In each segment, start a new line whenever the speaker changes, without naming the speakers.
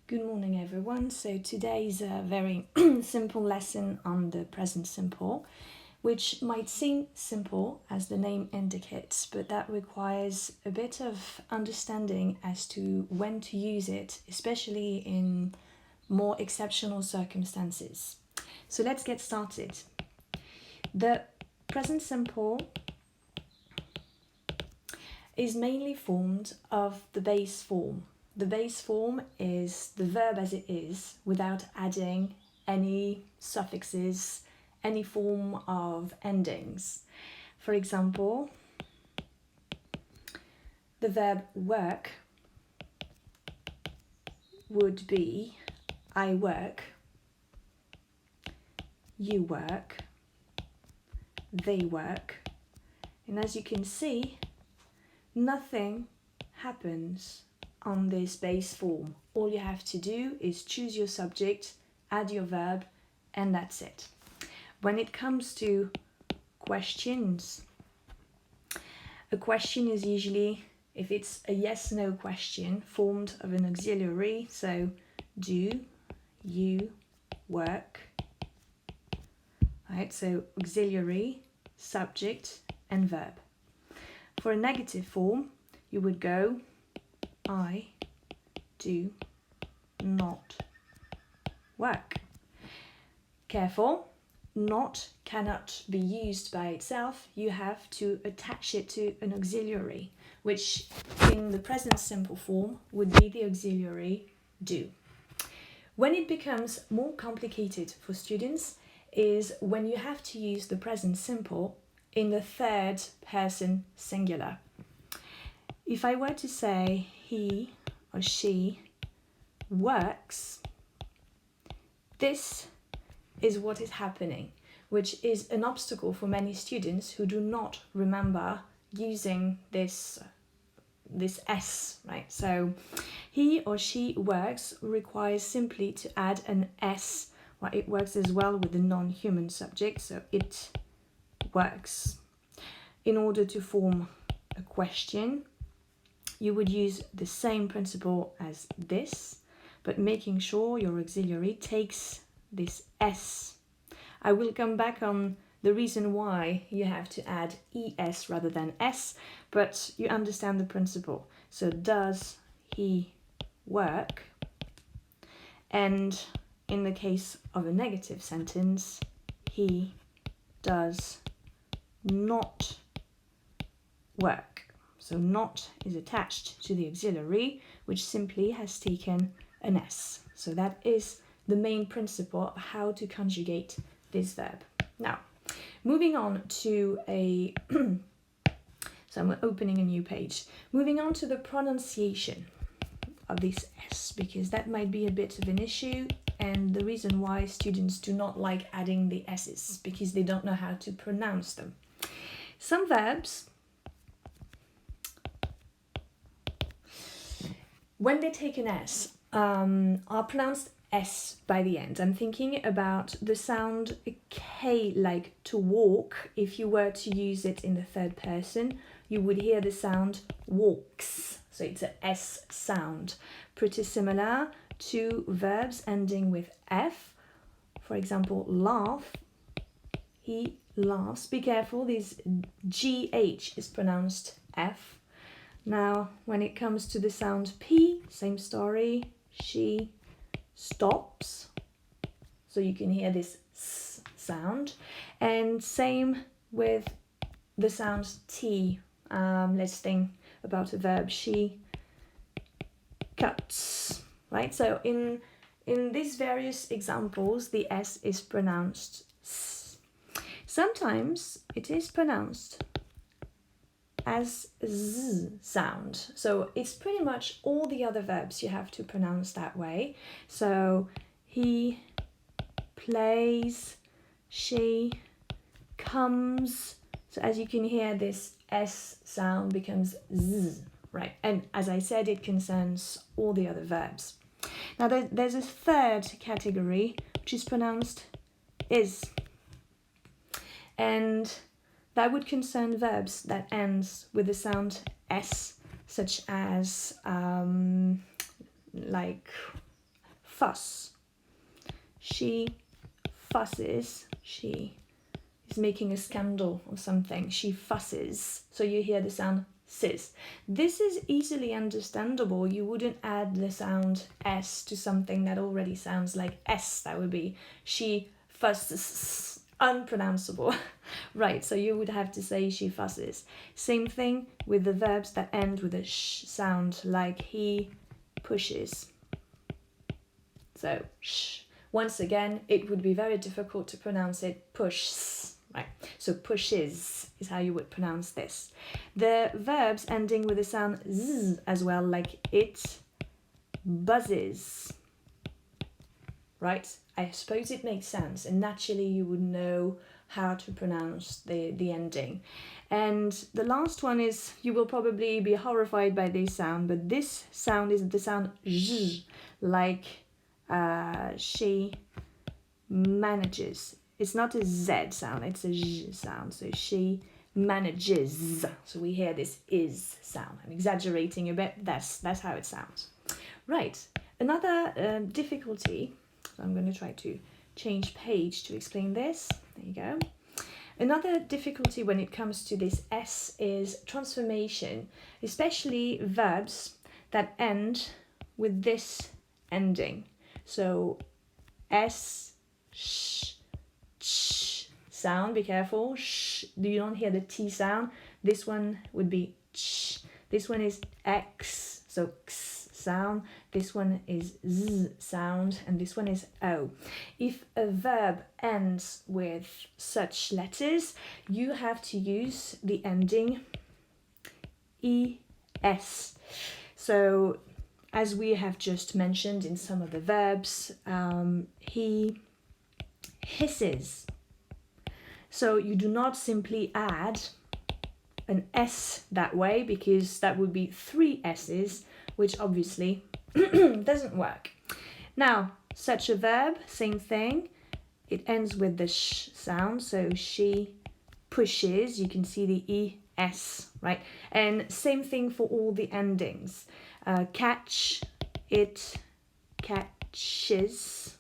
Good morning, everyone. So today is a very simple lesson on the present simple, which might seem simple as the name indicates, but that requires a bit of understanding as to when to use it, especially in more exceptional circumstances. So let's get started. The present simple is mainly formed of the base form. The base form is the verb as it is without adding any suffixes, any form of endings. For example, the verb work would be I work, you work, they work. And as you can see, nothing happens on this base form. All you have to do is choose your subject, add your verb, and that's it. When it comes to questions, a question is usually, if it's a yes-no question, formed of an auxiliary. So, do you work? Right, so auxiliary, subject, and verb. For a negative form, you would go, I do not work. Careful, not cannot be used by itself. You have to attach it to an auxiliary, which in the present simple form would be the auxiliary do. When it becomes more complicated for students is when you have to use the present simple in the third person singular. If I were to say he or she works, this is what is happening, which is an obstacle for many students who do not remember using this S, right? So he or she works requires simply to add an S. Well, it works as well with the non-human subject, so it works. In order to form a question, you would use the same principle as this, but making sure your auxiliary takes this S. I will come back on the reason why you have to add ES rather than S, but you understand the principle. So, does he work? And in the case of a negative sentence, he does not work. So not is attached to the auxiliary, which simply has taken an S. So that is the main principle of how to conjugate this verb. Now, moving on to so I'm opening a new page. Moving on to the pronunciation of this S, because that might be a bit of an issue, and the reason why students do not like adding the S's, because they don't know how to pronounce them. Some verbs, when they take an S, are pronounced S by the end. I'm thinking about the sound K, like to walk. If you were to use it in the third person, you would hear the sound walks. So it's a S sound. Pretty similar to verbs ending with F. For example, laugh. He laughs. Be careful, this GH is pronounced F. Now, when it comes to the sound P, same story. She stops. So you can hear this S sound. And same with the sound T. Let's think about a verb. She cuts. Right? So in these various examples, the S is pronounced S. Sometimes it is pronounced as Z sound. So it's pretty much all the other verbs you have to pronounce that way. So he plays, she comes. So as you can hear, this S sound becomes Z, right? And as I said, it concerns all the other verbs. Now there's a third category, which is pronounced is. And that would concern verbs that ends with the sound S, such as like fuss. She fusses. She is making a scandal or something. She fusses. So you hear the sound sis. This is easily understandable. You wouldn't add the sound S to something that already sounds like S. That would be she fusses. Unpronounceable. Right, so you would have to say she fusses. Same thing with the verbs that end with a sh sound, like he pushes. So sh. Once again, it would be very difficult to pronounce it push. Right, so pushes is how you would pronounce this. The verbs ending with the sound z as well, like it buzzes. Right, I suppose it makes sense, and naturally you would know how to pronounce the ending. And the last one is, you will probably be horrified by this sound, but this sound is the sound z, like she manages. It's not a Z sound, it's a Z sound. So she manages. So we hear this is sound. I'm exaggerating a bit. That's how it sounds. Right. Another difficulty. So I'm going to try to change page to explain this. There you go. Another difficulty when it comes to this S is transformation, especially verbs that end with this ending. So S, sh, ch sound, be careful. Sh, you don't hear the T sound. This one would be ch. This one is X, so x sound. This one is z sound, and this one is O. If a verb ends with such letters, you have to use the ending ES. So, as we have just mentioned in some of the verbs, he hisses. So you do not simply add an S that way, because that would be 3 S's, which obviously doesn't work. Now, such a verb, same thing. It ends with the sh sound, so she pushes. You can see the ES, right? And same thing for all the endings. Catch, it catches,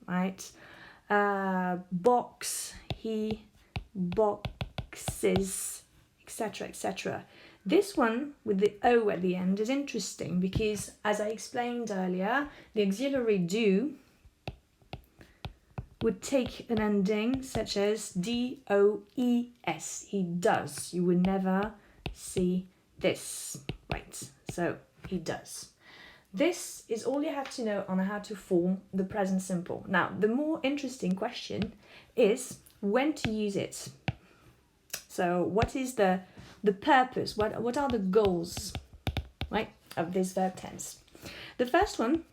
right? Box, he boxes, etc., etc. This one with the O at the end is interesting because, as I explained earlier, the auxiliary do would take an ending such as D-O-E-S. He does. You would never see this. Right, so he does. This is all you have to know on how to form the present simple. Now, the more interesting question is when to use it. So what is the purpose? What are the goals, right, of this verb tense? The first one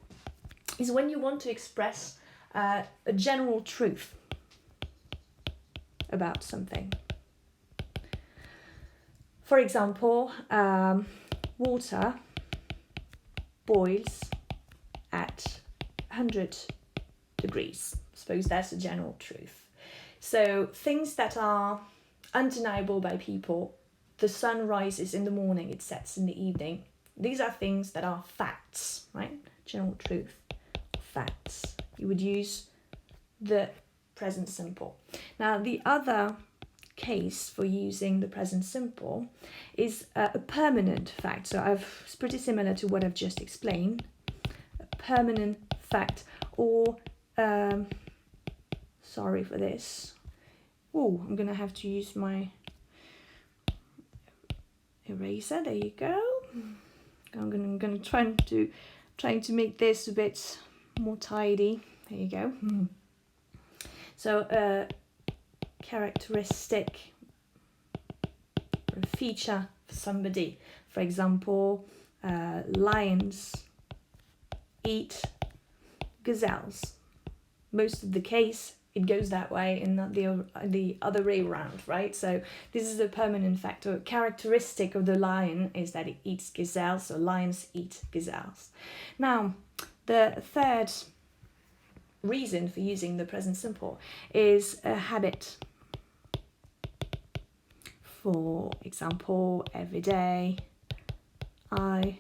is when you want to express a general truth about something. For example, water boils at 100 degrees. Suppose that's a general truth. So things that are undeniable by people: the sun rises in the morning, it sets in the evening. These are things that are facts, right? General truth, facts. You would use the present simple. Now, the other case for using the present simple is a permanent fact. So it's pretty similar to what I've just explained. A permanent fact, or sorry for this. Oh, I'm gonna have to use my eraser. There you go. I'm gonna trying to make this a bit more tidy. There you go. So characteristic or a feature for somebody. For example, lions eat gazelles. Most of the case, it goes that way and not the other way around, right? So this is a permanent fact. Or characteristic of the lion is that it eats gazelles, so lions eat gazelles. Now, the third reason for using the present simple is a habit. For example, every day I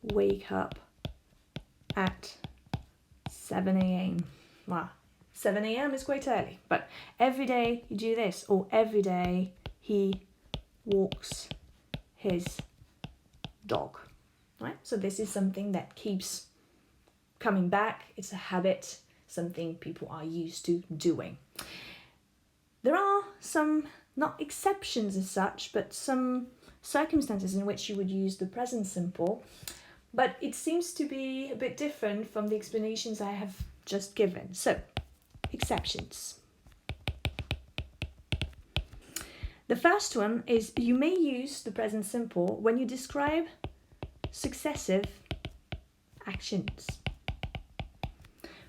wake up at 7 a.m. Wow, 7 a.m. is quite early, but every day you do this, or every day he walks his dog, right? So this is something that keeps coming back. It's a habit, something people are used to doing. There are some, not exceptions as such, but some circumstances in which you would use the present simple, but it seems to be a bit different from the explanations I have just given. So, exceptions. The first one is you may use the present simple when you describe successive actions.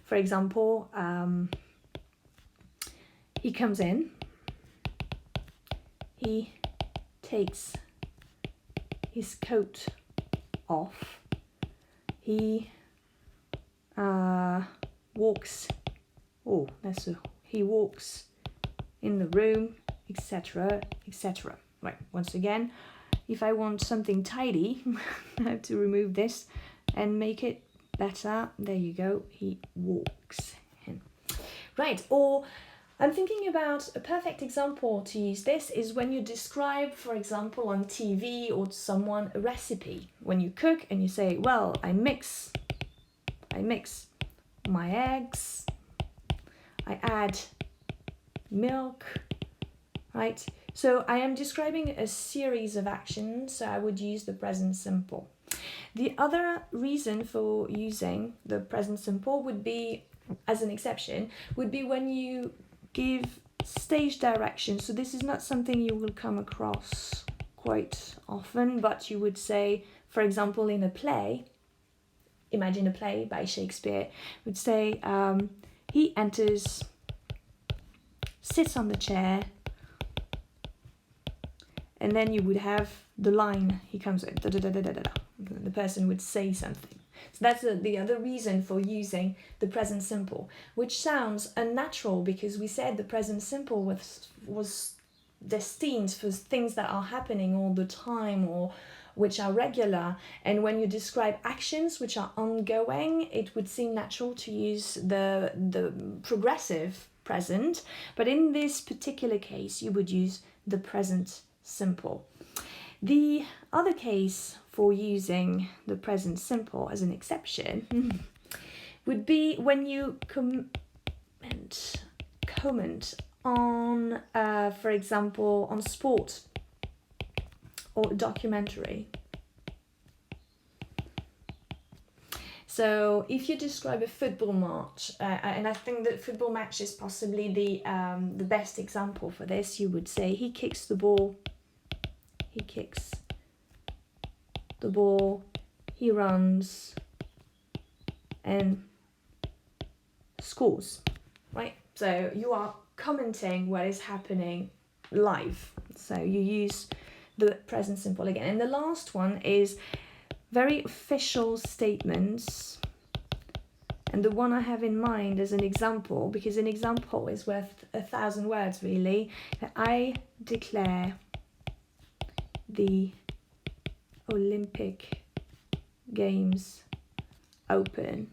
For example, he comes in, he takes his coat off, he walks, he walks in the room, etc., etc. Right, once again, if I want something tidy, I have to remove this and make it better. There you go, he walks in. Right, or I'm thinking about a perfect example to use this is when you describe, for example, on TV or to someone a recipe. When you cook and you say, well, I mix my eggs, I add milk, right? So I am describing a series of actions, so I would use the present simple. The other reason for using the present simple would be, as an exception, would be when you give stage direction. So this is not something you will come across quite often, but you would say, for example, in a play, imagine a play by Shakespeare, would say, he enters, sits on the chair, and then you would have the line, he comes in, da, da, da, da, da, da. The person would say something. So that's the other reason for using the present simple, which sounds unnatural because we said the present simple was destined for things that are happening all the time or which are regular. And when you describe actions which are ongoing, it would seem natural to use the progressive present. But in this particular case, you would use the present simple. The other case for using the present simple as an exception would be when you comment on, for example, on sport or documentary. So if you describe a football match, and I think that football match is possibly the best example for this, you would say he kicks the ball, he runs and scores, right? So you are commenting what is happening live. So you use the present simple again. And the last one is very official statements. And the one I have in mind as an example, because an example is worth 1,000 words really, that I declare the Olympic Games open.